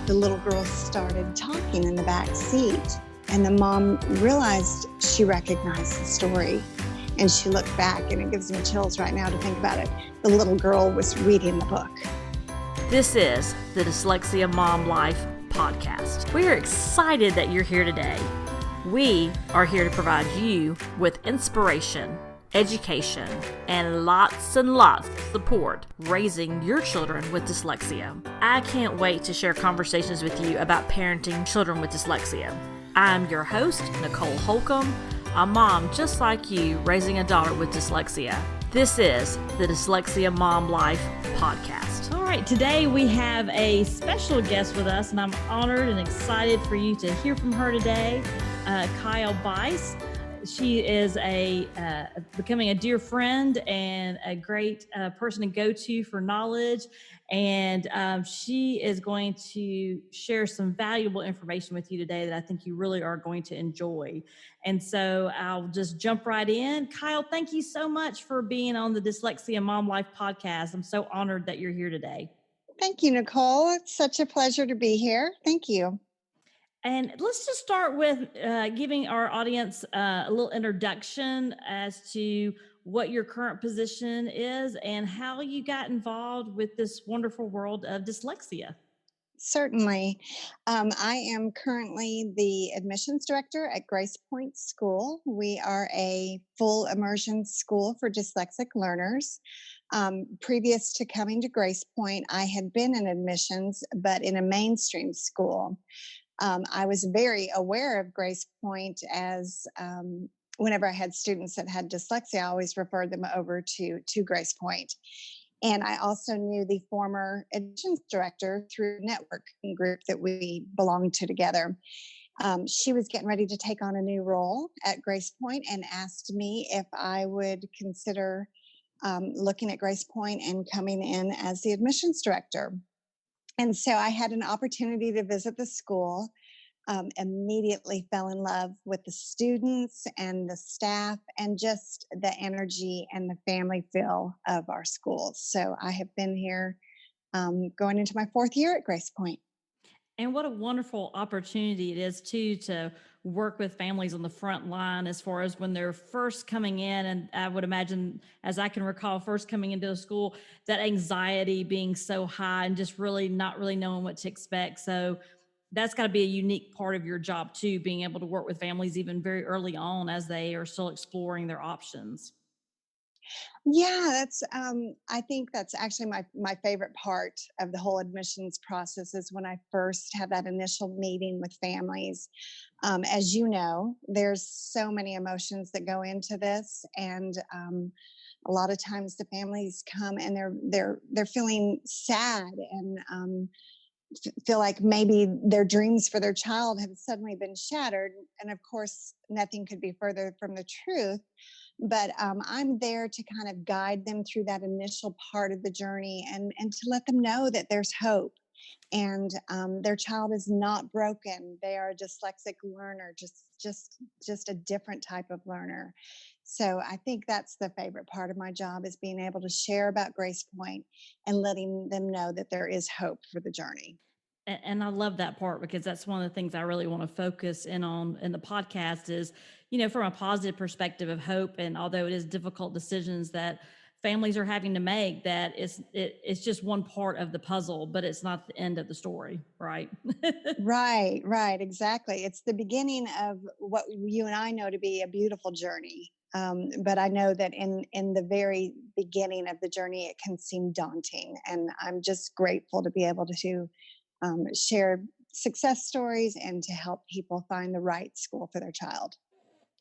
the little girl started talking in the back seat, and the mom realized she recognized the story. And she looked back, and it gives me chills right now to think about it. The little girl was reading the book. This is the Dyslexia Mom Life podcast. We are excited that you're here today. We are here to provide you with inspiration, education, and lots of support raising your children with dyslexia. I can't wait to share conversations with you about parenting children with dyslexia. I'm your host, Nicole Holcomb, a mom just like you raising a daughter with dyslexia. This is the Dyslexia Mom Life podcast. All right, today we have a special guest with us, and I'm honored and excited for you to hear from her today, Kyle Bice. She is becoming a dear friend and a great person to go to for knowledge. And she is going to share some valuable information with you today that I think you really are going to enjoy. And so I'll just jump right in. Kyle, thank you so much for being on the Dyslexia Mom Life podcast. I'm so honored that you're here today. Thank you, Nicole. It's such a pleasure to be here. Thank you. And let's just start with giving our audience a little introduction as to what your current position is and how you got involved with this wonderful world of dyslexia. Certainly. I am currently the admissions director at Grace Point School. We are a full immersion school for dyslexic learners. Previous to coming to Grace Point, I had been in admissions, but in a mainstream school. I was very aware of Grace Point as whenever I had students that had dyslexia, I always referred them over to Grace Point. And I also knew the former admissions director through a networking group that we belonged to together. She was getting ready to take on a new role at Grace Point and asked me if I would consider looking at Grace Point and coming in as the admissions director. And so I had an opportunity to visit the school, immediately fell in love with the students and the staff and just the energy and the family feel of our schools. So I have been here going into my fourth year at Grace Point. And what a wonderful opportunity it is, too, to work with families on the front line as far as when they're first coming in. And I would imagine, as I can recall, first coming into a school, that anxiety being so high and just really not really knowing what to expect. So that's got to be a unique part of your job, too, being able to work with families even very early on as they are still exploring their options. Yeah, that's I think that's actually my favorite part of the whole admissions process is when I first have that initial meeting with families. As you know, there's so many emotions that go into this, and a lot of times the families come and they're feeling sad and feel like maybe their dreams for their child have suddenly been shattered. And of course, nothing could be further from the truth. But I'm there to kind of guide them through that initial part of the journey and to let them know that there's hope and their child is not broken. They are a dyslexic learner, just a different type of learner. So I think that's the favorite part of my job is being able to share about Grace Point and letting them know that there is hope for the journey. And I love that part because that's one of the things I really want to focus in on in the podcast is, from a positive perspective of hope. And although it is difficult decisions that families are having to make, that it's just one part of the puzzle, but it's not the end of the story, right? Right, exactly. It's the beginning of what you and I know to be a beautiful journey. But I know that in the very beginning of the journey, it can seem daunting. And I'm just grateful to be able to share success stories and to help people find the right school for their child.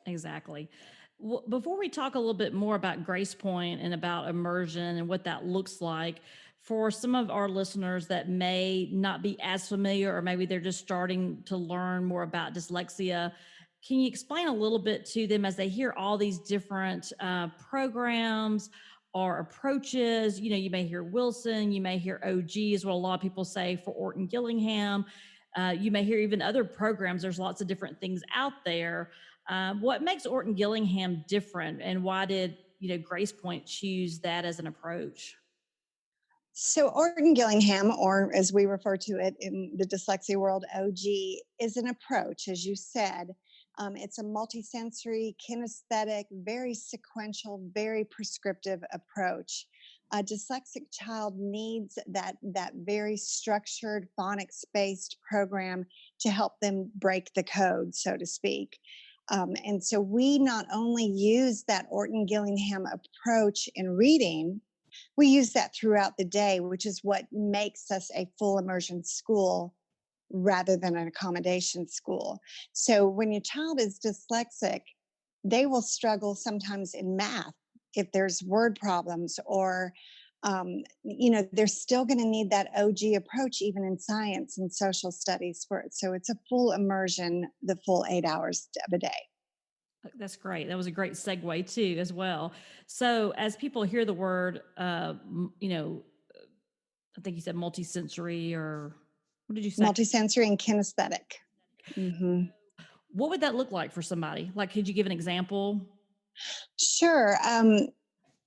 Exactly. Well, before we talk a little bit more about Grace Point and about immersion and what that looks like, for some of our listeners that may not be as familiar, or maybe they're just starting to learn more about dyslexia, can you explain a little bit to them as they hear all these different programs or approaches? You may hear Wilson, you may hear OG is what a lot of people say for Orton Gillingham. You may hear even other programs. There's lots of different things out there. What makes Orton Gillingham different, and why did Grace Point choose that as an approach? So, Orton Gillingham, or as we refer to it in the dyslexia world, OG, is an approach, as you said. It's a multisensory, kinesthetic, very sequential, very prescriptive approach. A dyslexic child needs that very structured, phonics-based program to help them break the code, so to speak. And so we not only use that Orton Gillingham approach in reading, we use that throughout the day, which is what makes us a full immersion school rather than an accommodation school. So when your child is dyslexic, they will struggle sometimes in math if there's word problems, or they're still going to need that OG approach even in science and social studies for it. So it's a full immersion, the full 8 hours of a day. That's great. That was a great segue too, as well. So, as people hear the word, I think you said multisensory, or what did you say? Multisensory and kinesthetic. Hmm. What would that look like for somebody? Like, could you give an example? Sure.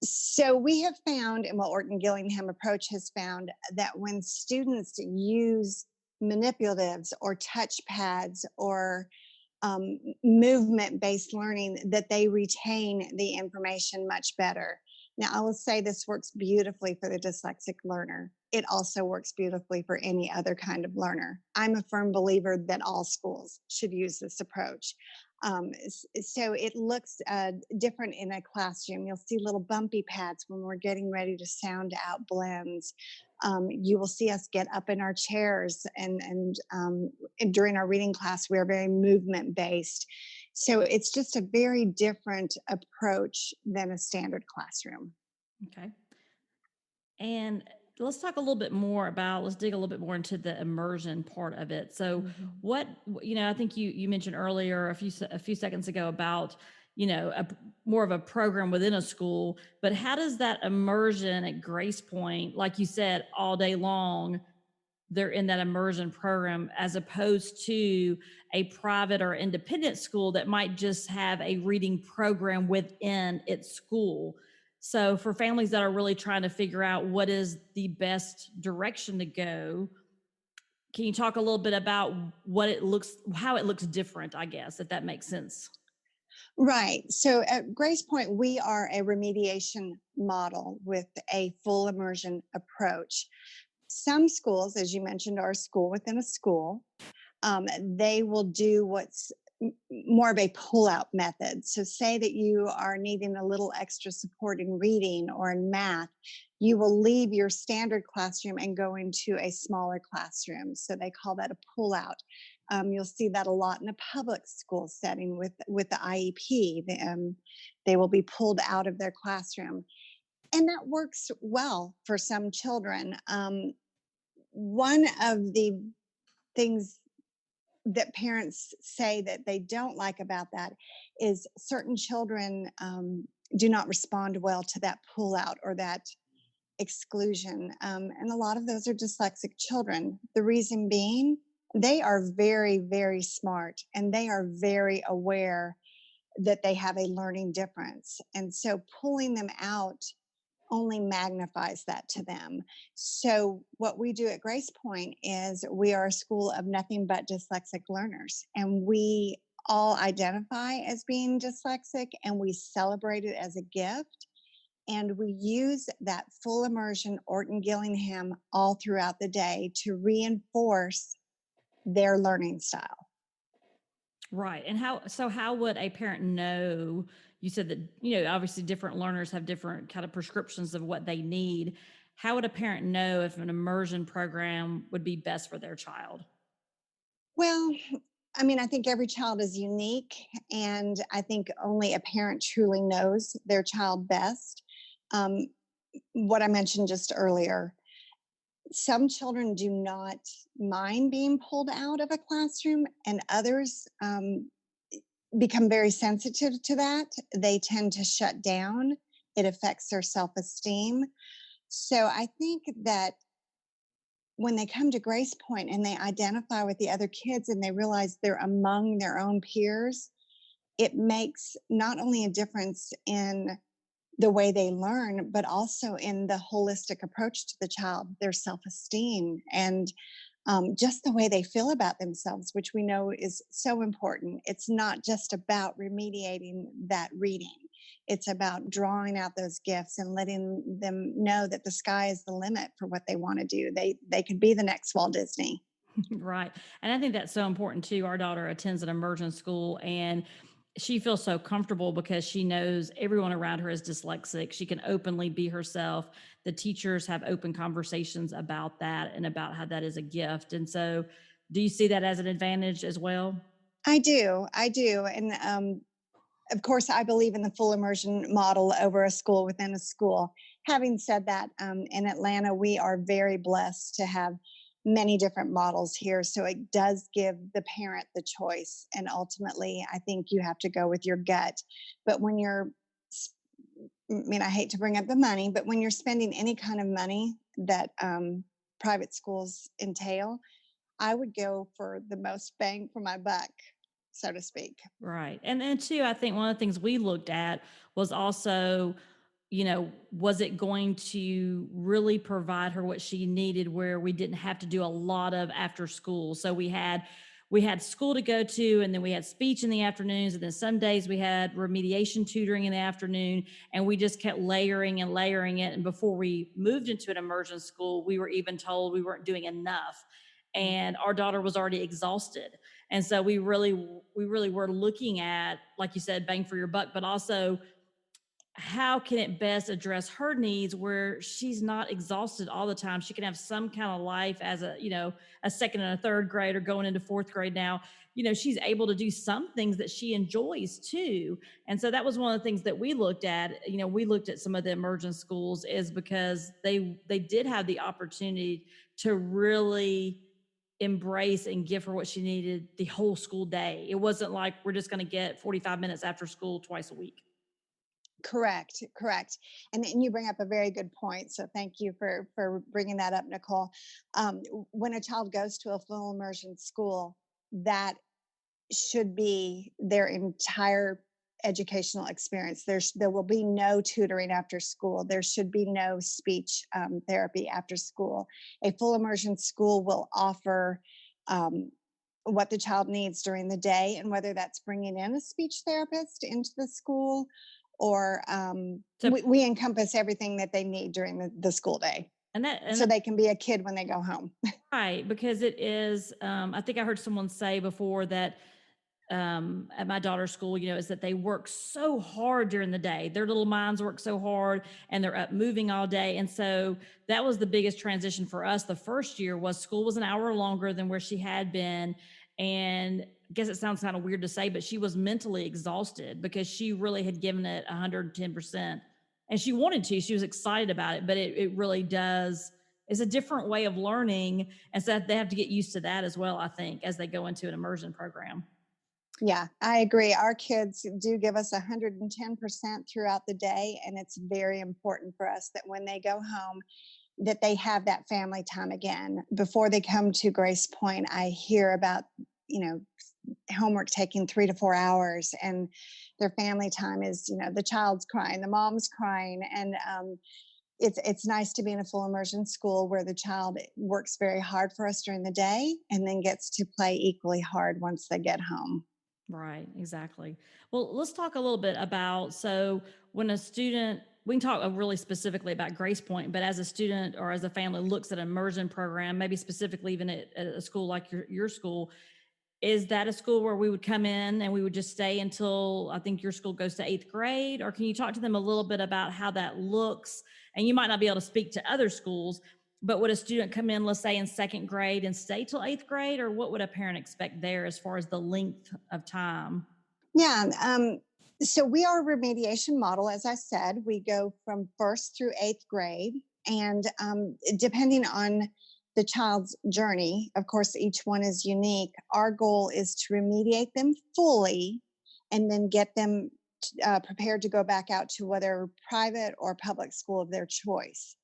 So we have found, and what Orton Gillingham approach has found, that when students use manipulatives or touch pads or movement based learning, that they retain the information much better. Now, I will say this works beautifully for the dyslexic learner. It also works beautifully for any other kind of learner. I'm a firm believer that all schools should use this approach. So it looks different in a classroom. You'll see little bumpy pads when we're getting ready to sound out blends. You will see us get up in our chairs, and during our reading class, we are very movement based. So it's just a very different approach than a standard classroom. Okay. And let's talk a little bit more about, let's dig a little bit more into the immersion part of it. So Mhm. I think you mentioned earlier a few seconds ago about, more of a program within a school, but how does that immersion at Grace Point, like you said, all day long, they're in that immersion program, as opposed to a private or independent school that might just have a reading program within its school? So for families that are really trying to figure out what is the best direction to go, can you talk a little bit about how it looks different, I guess, if that makes sense? Right. So at Grace Point, we are a remediation model with a full immersion approach. Some schools, as you mentioned, are a school within a school. They will do what's more of a pull-out method. So say that you are needing a little extra support in reading or in math, you will leave your standard classroom and go into a smaller classroom. So they call that a pull-out. You'll see that a lot in a public school setting with the IEP. They will be pulled out of their classroom. And that works well for some children. One of the things that parents say that they don't like about that is certain children do not respond well to that pull out or that exclusion. And a lot of those are dyslexic children. The reason being, they are very, very smart and they are very aware that they have a learning difference. And so pulling them out only magnifies that to them. So, what we do at Grace Point is we are a school of nothing but dyslexic learners, and we all identify as being dyslexic and we celebrate it as a gift. And we use that full immersion Orton Gillingham all throughout the day to reinforce their learning style. Right. And how would a parent know? You said that, obviously different learners have different kind of prescriptions of what they need. How would a parent know if an immersion program would be best for their child? Well, I mean, I think every child is unique, and I think only a parent truly knows their child best. Um, what I mentioned just earlier, some children do not mind being pulled out of a classroom, and others become very sensitive to that. They tend to shut down. It affects their self esteem. So I think that when they come to Grace Point and they identify with the other kids and they realize they're among their own peers, it makes not only a difference in the way they learn, but also in the holistic approach to the child, their self esteem, and just the way they feel about themselves, which we know is so important. It's not just about remediating that reading. It's about drawing out those gifts and letting them know that the sky is the limit for what they want to do. They could be the next Walt Disney. Right. And I think that's so important too. Our daughter attends an immersion school and she feels so comfortable because she knows everyone around her is dyslexic. She can openly be herself. The teachers have open conversations about that and about how that is a gift. And so, do you see that as an advantage as well? I do. And of course, I believe in the full immersion model over a school within a school. Having said that, in Atlanta, we are very blessed to have many different models here. So it does give the parent the choice. And ultimately, I think you have to go with your gut. But when you're, I mean, I hate to bring up the money, but when you're spending any kind of money that private schools entail, I would go for the most bang for my buck, so to speak. Right. And then too, I think one of the things we looked at was also, was it going to really provide her what she needed where we didn't have to do a lot of after school. So we had school to go to, and then we had speech in the afternoons, and then some days we had remediation tutoring in the afternoon, and we just kept layering and layering it. And before we moved into an immersion school, we were even told we weren't doing enough. And our daughter was already exhausted. And so we really were looking at, like you said, bang for your buck, but also how can it best address her needs where she's not exhausted all the time. She can have some kind of life as a second and a third grader going into fourth grade now. She's able to do some things that she enjoys too. And so that was one of the things that we looked at. We looked at some of the emergent schools is because they did have the opportunity to really embrace and give her what she needed the whole school day. It wasn't like we're just going to get 45 minutes after school twice a week. Correct, correct. And you bring up a very good point. So thank you for bringing that up, Nicole. When a child goes to a full immersion school, that should be their entire educational experience. There will be no tutoring after school. There should be no speech therapy after school. A full immersion school will offer what the child needs during the day, and whether that's bringing in a speech therapist into the school, or So, we encompass everything that they need during the school day, and so they can be a kid when they go home. right, because it is, I think I heard someone say before that at my daughter's school, is that they work so hard during the day. Their little minds work so hard and they're up moving all day. And so that was the biggest transition for us. The first year was school was an hour longer than where she had been. And I guess it sounds kind of weird to say, but she was mentally exhausted because she really had given it 110%. And she wanted to, she was excited about it, but it really does. It's a different way of learning. And so they have to get used to that as well, I think, as they go into an immersion program. Yeah, I agree. Our kids do give us 110% throughout the day, and it's very important for us that when they go home, that they have that family time again. Before they come to Grace Point, I hear about, you know, homework taking 3 to 4 hours, and their family time is, the child's crying, the mom's crying, and it's nice to be in a full immersion school where the child works very hard for us during the day and then gets to play equally hard once they get home. Right, exactly. Well, let's talk a little bit about so when a student, we can talk really specifically about Grace Point, but as a student or as a family looks at an immersion program, maybe specifically even at a school like your school, is that a school where we would come in and we would just stay until I think your school goes to eighth grade? Or can you talk to them a little bit about how that looks? And you might not be able to speak to other schools, but would a student come in, let's say in second grade and stay till eighth grade? Or what would a parent expect there as far as the length of time? Yeah. So we are a remediation model. As I said, we go from first through eighth grade. And depending on the child's journey, of course, each one is unique. Our goal is to remediate them fully and then get them prepared to go back out to whether private or public school of their choice.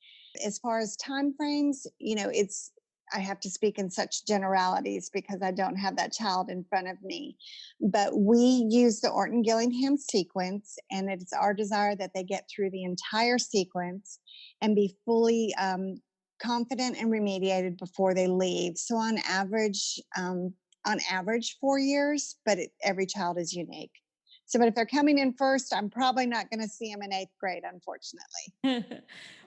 As far as time frames, it's I have to speak in such generalities because I don't have that child in front of me. But we use the Orton Gillingham sequence, and it's our desire that they get through the entire sequence and be fully confident and remediated before they leave. So on average, 4 years, but every child is unique. So, but if they're coming in first, I'm probably not going to see them in eighth grade, unfortunately.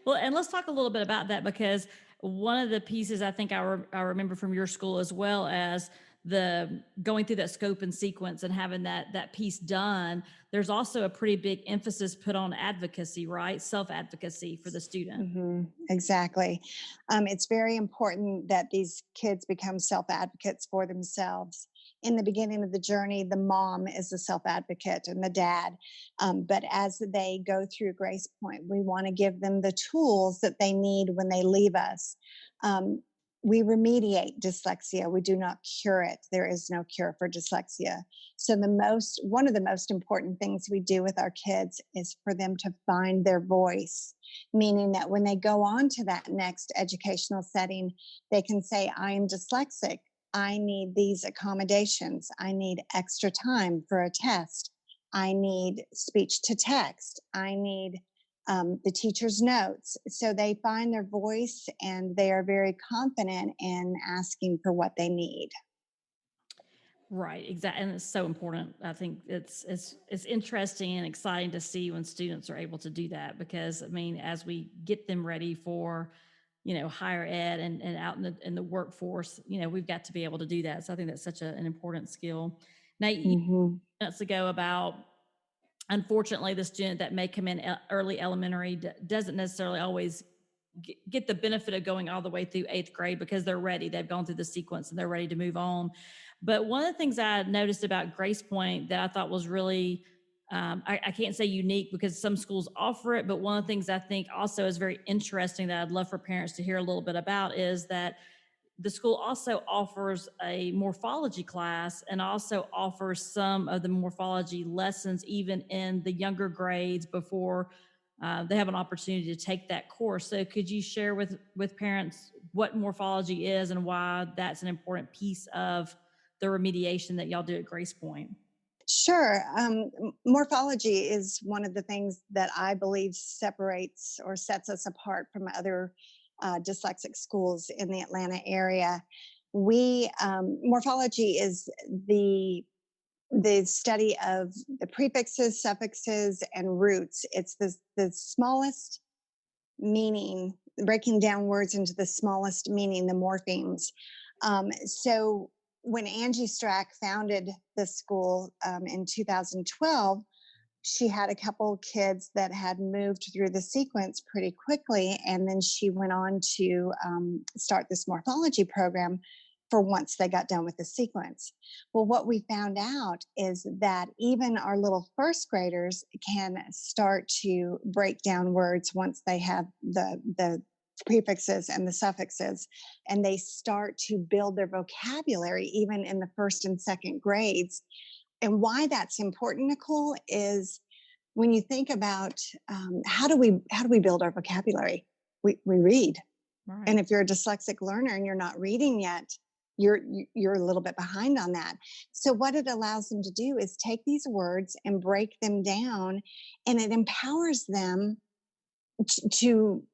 Well, and let's talk a little bit about that, because one of the pieces I think I remember from your school, as well as the going through that scope and sequence and having that piece done, there's also a pretty big emphasis put on advocacy, right? Self advocacy for the student. Exactly. It's very important that these kids become self advocates for themselves. In the beginning of the journey, the mom is the self advocate and the dad. But as they go through Grace Point, we want to give them the tools that they need when they leave us. Um, we remediate dyslexia. We do not cure it. There is no cure for dyslexia. So one of the most important things we do with our kids is for them to find their voice, meaning that when they go on to that next educational setting, they can say, I am dyslexic. I need these accommodations. I need extra time for a test. I need speech to text. I need the teacher's notes. So they find their voice and they are very confident in asking for what they need. Right, exactly, and it's so important. I think it's interesting and exciting to see when students are able to do that, because I mean, as we get them ready for, higher ed and out in the workforce, we've got to be able to do that. So I think that's such an important skill. Now, you Hmm. minutes ago about, unfortunately, the student that may come in early elementary doesn't necessarily always get the benefit of going all the way through eighth grade, because they're ready. They've gone through the sequence and they're ready to move on. But one of the things I noticed about Grace Point that I thought was really, I can't say unique because some schools offer it, but one of the things I think also is very interesting that I'd love for parents to hear a little bit about is that the school also offers a morphology class and also offers some of the morphology lessons even in the younger grades before they have an opportunity to take that course. So could you share with parents what morphology is and why that's an important piece of the remediation that y'all do at Grace Point? Sure. Morphology is one of the things that I believe separates or sets us apart from other dyslexic schools in the Atlanta area. Morphology is the study of the prefixes, suffixes, and roots. It's the smallest meaning, breaking down words into the smallest meaning, the morphemes. So when Angie Strack founded the school in 2012, she had a couple kids that had moved through the sequence pretty quickly. And then she went on to start this morphology program for once they got done with the sequence. Well, what we found out is that even our little first graders can start to break down words once they have the prefixes and the suffixes, and they start to build their vocabulary even in the first and second grades. And why that's important, Nicole, is when you think about how do we build our vocabulary? We read, Right. and if you're a dyslexic learner and you're not reading yet, you're a little bit behind on that. So what it allows them to do is take these words and break them down, and it empowers them to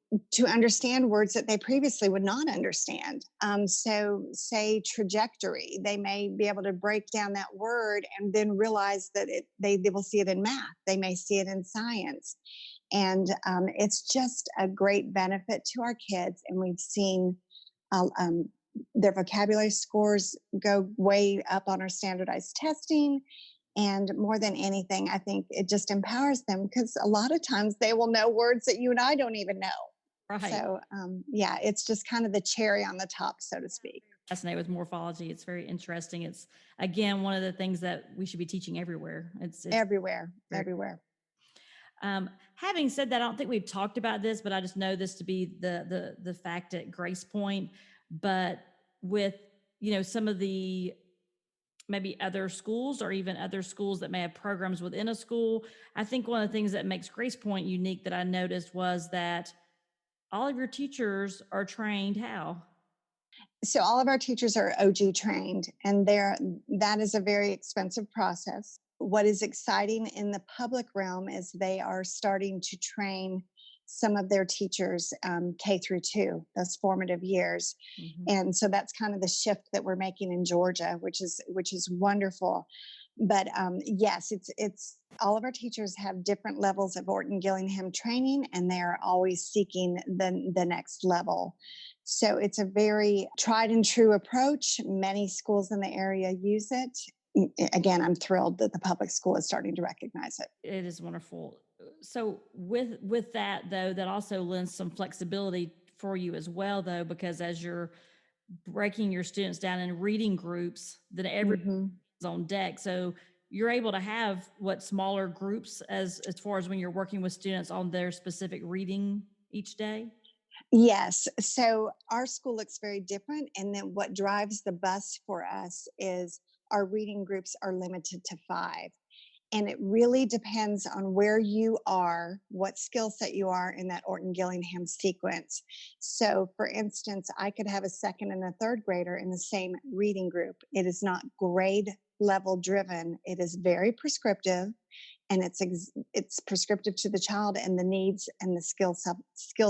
understand words that they previously would not understand. So, say trajectory, they may be able to break down that word and then realize that they will see it in math. They may see it in science, and it's just a great benefit to our kids. And we've seen their vocabulary scores go way up on our standardized testing. And more than anything, I think it just empowers them because a lot of times they will know words that you and I don't even know. Right. So, yeah, it's just kind of the cherry on the top, so to speak. Fascinated with morphology. It's very interesting. It's, again, one of the things that we should be teaching everywhere. It's Everywhere, very, everywhere. having said that, I don't think we've talked about this, but I just know this to be the fact at Grace Point. But with, some of the maybe other schools or even other schools that may have programs within a school, I think one of the things that makes Grace Point unique that I noticed was that all of your teachers are trained how? So all of our teachers are OG trained, and that is a very expensive process. What is exciting in the public realm is they are starting to train some of their teachers K through 2, those formative years. Mhm. And so that's kind of the shift that we're making in Georgia, which is wonderful. But yes, it's all of our teachers have different levels of Orton Gillingham training, and they are always seeking the next level. So it's a very tried and true approach. Many schools in the area use it. Again, I'm thrilled that the public school is starting to recognize it. It is wonderful. So with that though, that also lends some flexibility for you as well though, because as you're breaking your students down in reading groups, then everyone's Mhm. on deck. So you're able to have what smaller groups as far as when you're working with students on their specific reading each day. Yes. So our school looks very different. And then what drives the bus for us is our reading groups are limited to 5. And it really depends on where you are, what skill set you are in that Orton Gillingham sequence. So, for instance, I could have a second and a third grader in the same reading group. It is not grade level driven, it is very prescriptive, and it's prescriptive to the child and the needs and the skill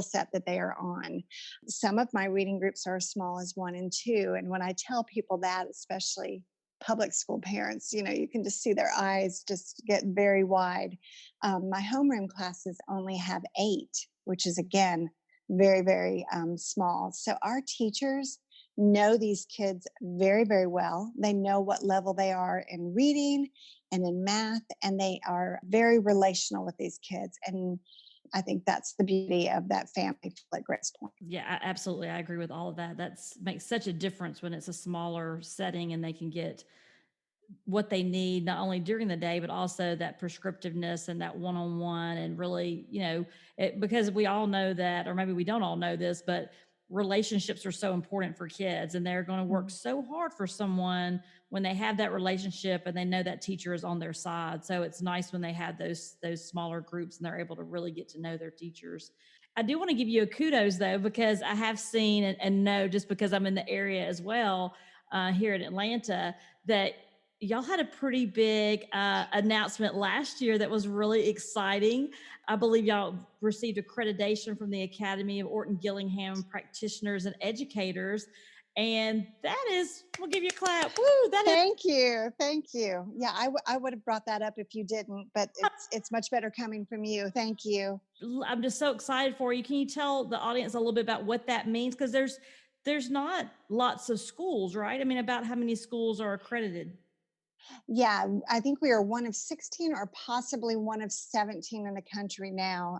set that they are on. Some of my reading groups are as small as 1 and 2, and when I tell people that, especially public school parents, you can just see their eyes just get very wide. My homeroom classes only have 8, which is again very, very small. So our teachers know these kids very, very well. They know what level they are in reading and in math, and they are very relational with these kids. And I think that's the beauty of that family feel at Grace Point. Yeah, absolutely. I agree with all of that. That's makes such a difference when it's a smaller setting and they can get what they need not only during the day but also that prescriptiveness and that one-on-one and really because we all know that, or maybe we don't all know this, but relationships are so important for kids and they're going to work Mhm. so hard for someone when they have that relationship and they know that teacher is on their side. So it's nice when they have those smaller groups and they're able to really get to know their teachers. I do want to give you a kudos though, because I have seen and know, just because I'm in the area as well, here in Atlanta, that y'all had a pretty big announcement last year that was really exciting. I believe y'all received accreditation from the Academy of Orton Gillingham Practitioners and Educators. And that is, we'll give you a clap. Woo, that is. Thank you. Thank you. Yeah, I would have brought that up if you didn't, but it's much better coming from you. Thank you. I'm just so excited for you. Can you tell the audience a little bit about what that means? Because there's not lots of schools, right? I mean, about how many schools are accredited? Yeah, I think we are one of 16 or possibly one of 17 in the country now.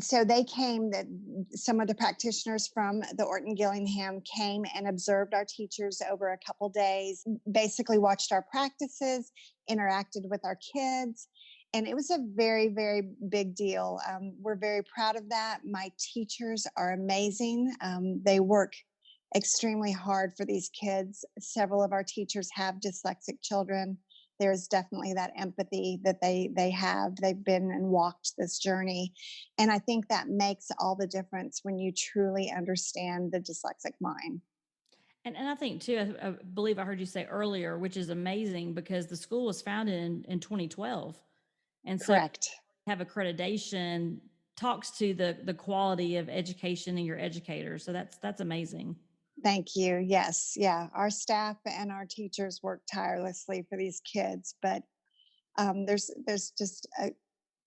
So they came, that some of the practitioners from the Orton Gillingham came and observed our teachers over a couple days, basically watched our practices, interacted with our kids. And it was a very, very big deal. We're very proud of that. My teachers are amazing. They work extremely hard for these kids. Several of our teachers have dyslexic children. There's definitely that empathy that they have. They've been and walked this journey. And I think that makes all the difference when you truly understand the dyslexic mind. And I think too, I believe I heard you say earlier, which is amazing because the school was founded in 2012. And so Correct. have accreditation talks to the quality of education and your educators. So that's amazing. Thank you. Yes. Yeah. Our staff and our teachers work tirelessly for these kids, but there's just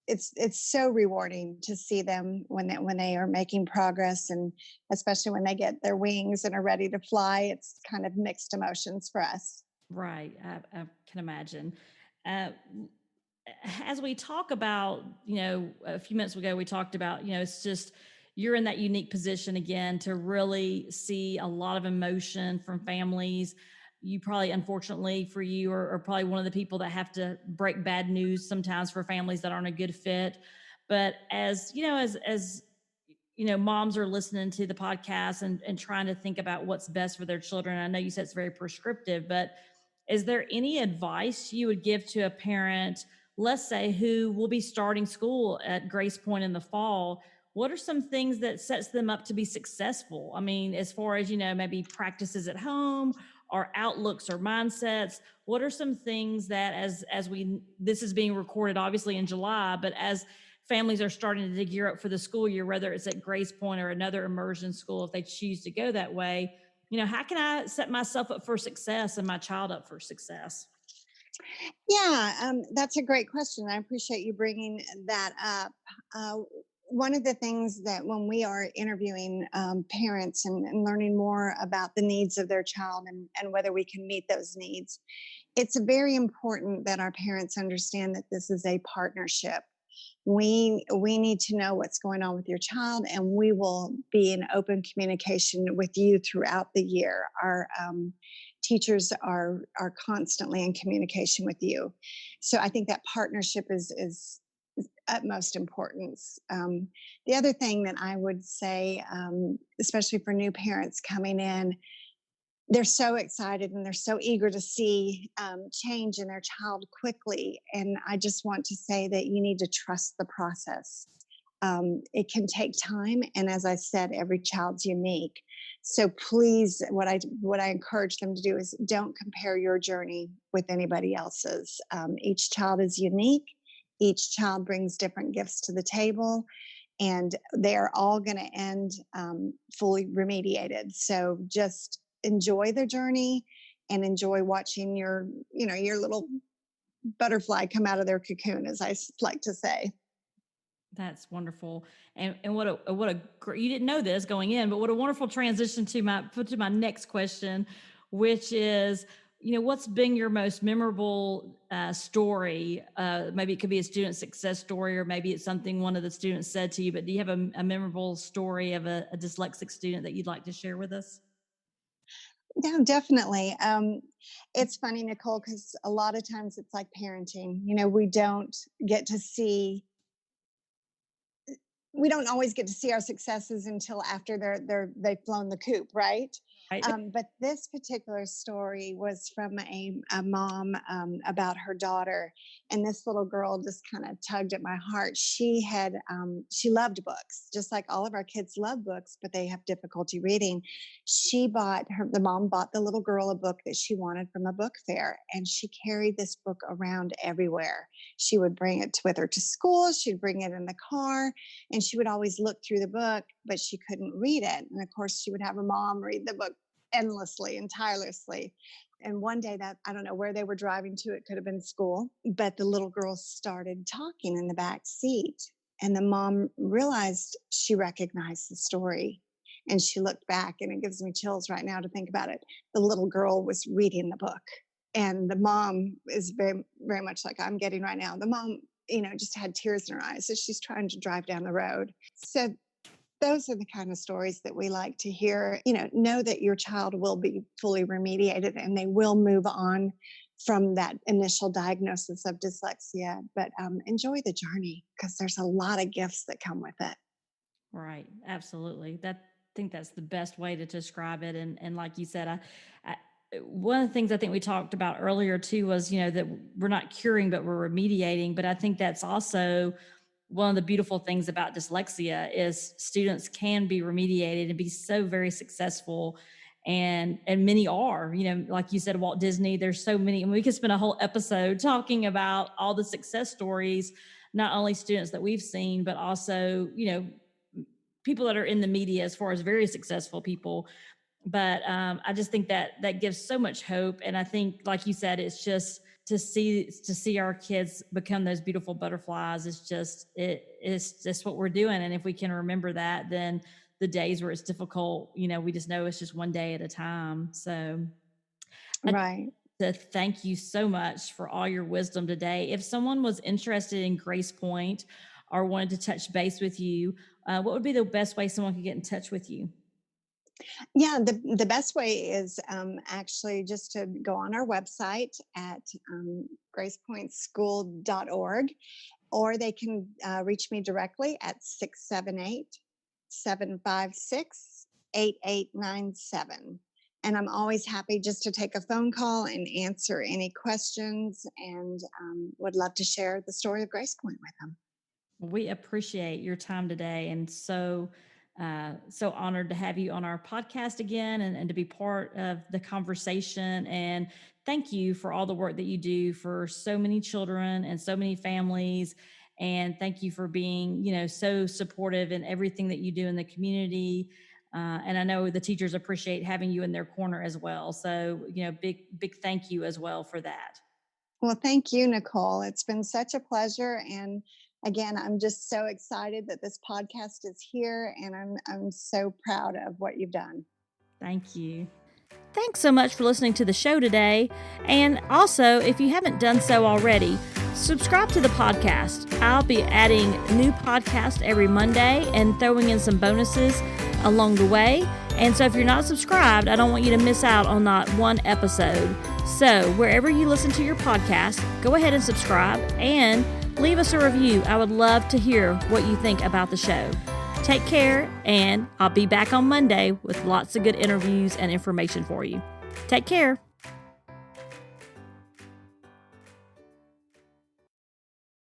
it's so rewarding to see them when they are making progress, and especially when they get their wings and are ready to fly. It's kind of mixed emotions for us. Right. I can imagine. Uh, as we talk about, a few minutes ago, we talked about, it's just you're in that unique position again to really see a lot of emotion from families. You probably, unfortunately for you, are probably one of the people that have to break bad news sometimes for families that aren't a good fit. But as moms are listening to the podcast and trying to think about what's best for their children. I know you said it's very prescriptive, but is there any advice you would give to a parent, let's say, who will be starting school at Grace Point in the fall? what are some things that sets them up to be successful? I mean, as far as, maybe practices at home or outlooks or mindsets, what are some things that as we this is being recorded obviously in July, but as families are starting to gear up for the school year, whether it's at Grace Point or another immersion school, if they choose to go that way, how can I set myself up for success and my child up for success? Yeah, that's a great question. I appreciate you bringing that up. Uh, One of the things that when we are interviewing parents and learning more about the needs of their child and whether we can meet those needs, it's very important that our parents understand that this is a partnership. We need to know what's going on with your child, and we will be in open communication with you throughout the year. Our teachers are constantly in communication with you, so I think that partnership is utmost importance. The other thing that I would say, especially for new parents coming in, they're so excited and they're so eager to see change in their child quickly. And I just want to say that you need to trust the process. It can take time, and as I said, every child's unique. So please, what I encourage them to do is don't compare your journey with anybody else's. Each child is unique. Each child brings different gifts to the table, and they are all going to end fully remediated. So just enjoy the journey and enjoy watching your little butterfly come out of their cocoon, as I like to say. That's wonderful. And you didn't know this going in, but what a wonderful transition to my next question, which is, what's been your most memorable story? Maybe it could be a student success story, or maybe it's something one of the students said to you, but do you have a memorable story of a dyslexic student that you'd like to share with us? No, definitely. It's funny, Nicole, because a lot of times it's like parenting. We don't get to see we don't always get to see our successes until after they've flown the coop, right? Right. But this particular story was from a mom about her daughter, and this little girl just kind of tugged at my heart. She loved books, just like all of our kids love books, but they have difficulty reading. The mom bought the little girl a book that she wanted from a book fair, and she carried this book around everywhere. She would bring it with her to school. She'd bring it in the car, and she would always look through the book, but she couldn't read it. And of course, she would have her mom read the book endlessly and tirelessly. And one day, that I don't know where they were driving to, it could have been school, but the little girl started talking in the back seat. And the mom realized she recognized the story. And she looked back, and it gives me chills right now to think about it. The little girl was reading the book. And the mom is very, very much like I'm getting right now. The mom, just had tears in her eyes as she's trying to drive down the road. So those are the kind of stories that we like to hear. Know that your child will be fully remediated and they will move on from that initial diagnosis of dyslexia, but enjoy the journey because there's a lot of gifts that come with it. Right. Absolutely. I think that's the best way to describe it. And like you said, I one of the things I think we talked about earlier too was, that we're not curing, but we're remediating. But I think that's also one of the beautiful things about dyslexia is students can be remediated and be so very successful. And many are, like you said, Walt Disney, there's so many, and we could spend a whole episode talking about all the success stories, not only students that we've seen, but also, people that are in the media as far as very successful people. But I just think that gives so much hope. And I think, like you said, it's just to see our kids become those beautiful butterflies. It's just what we're doing. And if we can remember that, then the days where it's difficult, we just know it's just one day at a time. So I Right. to thank you so much for all your wisdom today. If someone was interested in Grace Point or wanted to touch base with you, what would be the best way someone could get in touch with you? Yeah, the best way is actually just to go on our website at gracepointschool.org, or they can reach me directly at 678-756-8897. And I'm always happy just to take a phone call and answer any questions, and would love to share the story of Grace Point with them. We appreciate your time today, and so honored to have you on our podcast again, and to be part of the conversation. And thank you for all the work that you do for so many children and so many families. And thank you for being, so supportive in everything that you do in the community. And I know the teachers appreciate having you in their corner as well. So, big thank you as well for that. Well, thank you, Nicole. It's been such a pleasure. And again, I'm just so excited that this podcast is here, and I'm so proud of what you've done. Thank you. Thanks so much for listening to the show today. And also, if you haven't done so already, subscribe to the podcast. I'll be adding new podcasts every Monday and throwing in some bonuses along the way. And so if you're not subscribed, I don't want you to miss out on not one episode. So wherever you listen to your podcast, go ahead and subscribe and leave us a review. I would love to hear what you think about the show. Take care, and I'll be back on Monday with lots of good interviews and information for you. Take care.